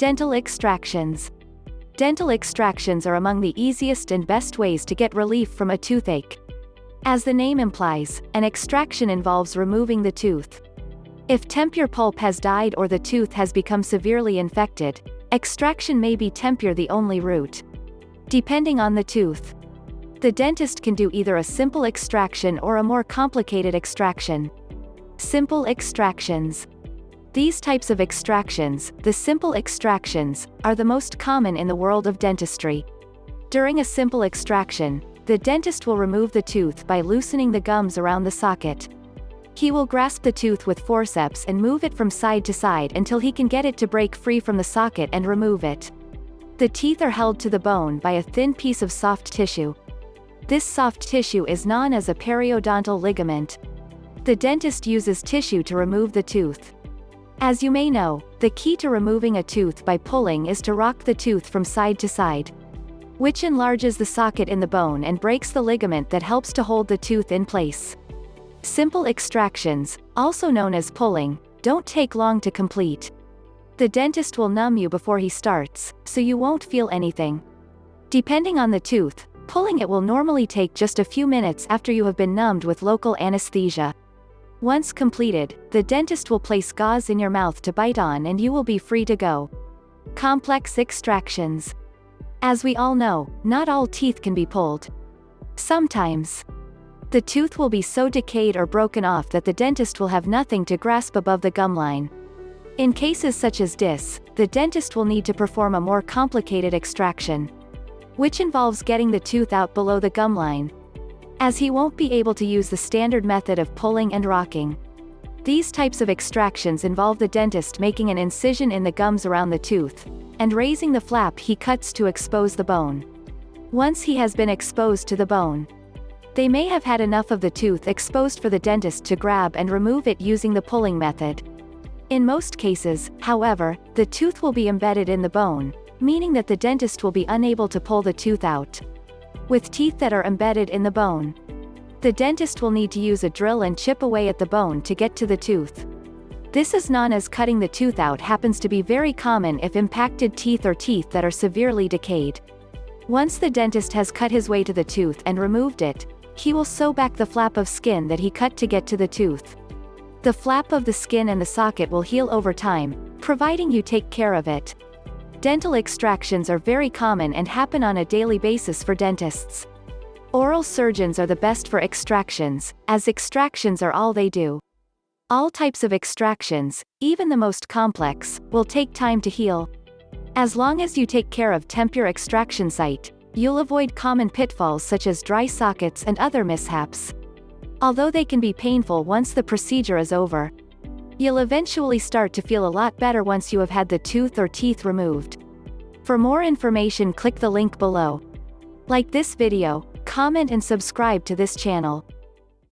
Dental extractions. Dental extractions are among the easiest and best ways to get relief from a toothache. As the name implies, an extraction involves removing the tooth. If tempure pulp has died or the tooth has become severely infected, extraction may be tempure the only route. Depending on the tooth, the dentist can do either a simple extraction or a more complicated extraction. Simple extractions. These types of extractions, the simple extractions, are the most common in the world of dentistry. During a simple extraction, the dentist will remove the tooth by loosening the gums around the socket. He will grasp the tooth with forceps and move it from side to side until he can get it to break free from the socket and remove it. The teeth are held to the bone by a thin piece of soft tissue. This soft tissue is known as a periodontal ligament. The dentist uses tissue to remove the tooth. As you may know, the key to removing a tooth by pulling is to rock the tooth from side to side, which enlarges the socket in the bone and breaks the ligament that helps to hold the tooth in place. Simple extractions, also known as pulling, don't take long to complete. The dentist will numb you before he starts, so you won't feel anything. Depending on the tooth, pulling it will normally take just a few minutes after you have been numbed with local anesthesia. Once completed, the dentist will place gauze in your mouth to bite on and you will be free to go. Complex extractions. As we all know, not all teeth can be pulled. Sometimes, the tooth will be so decayed or broken off that the dentist will have nothing to grasp above the gum line. In cases such as this, the dentist will need to perform a more complicated extraction, which involves getting the tooth out below the gum line, as he won't be able to use the standard method of pulling and rocking. These types of extractions involve the dentist making an incision in the gums around the tooth, and raising the flap he cuts to expose the bone. Once he has been exposed to the bone, they may have had enough of the tooth exposed for the dentist to grab and remove it using the pulling method. In most cases, however, the tooth will be embedded in the bone, meaning that the dentist will be unable to pull the tooth out. With teeth that are embedded in the bone, the dentist will need to use a drill and chip away at the bone to get to the tooth. This is known as cutting the tooth out, happens to be very common if impacted teeth or teeth that are severely decayed. Once the dentist has cut his way to the tooth and removed it, he will sew back the flap of skin that he cut to get to the tooth. The flap of the skin and the socket will heal over time, providing you take care of it. Dental extractions are very common and happen on a daily basis for dentists. Oral surgeons are the best for extractions, as extractions are all they do. All types of extractions, even the most complex, will take time to heal. As long as you take care of tempure extraction site, you'll avoid common pitfalls such as dry sockets and other mishaps. Although they can be painful once the procedure is over, you'll eventually start to feel a lot better once you have had the tooth or teeth removed. For more information, click the link below. Like this video, comment and subscribe to this channel.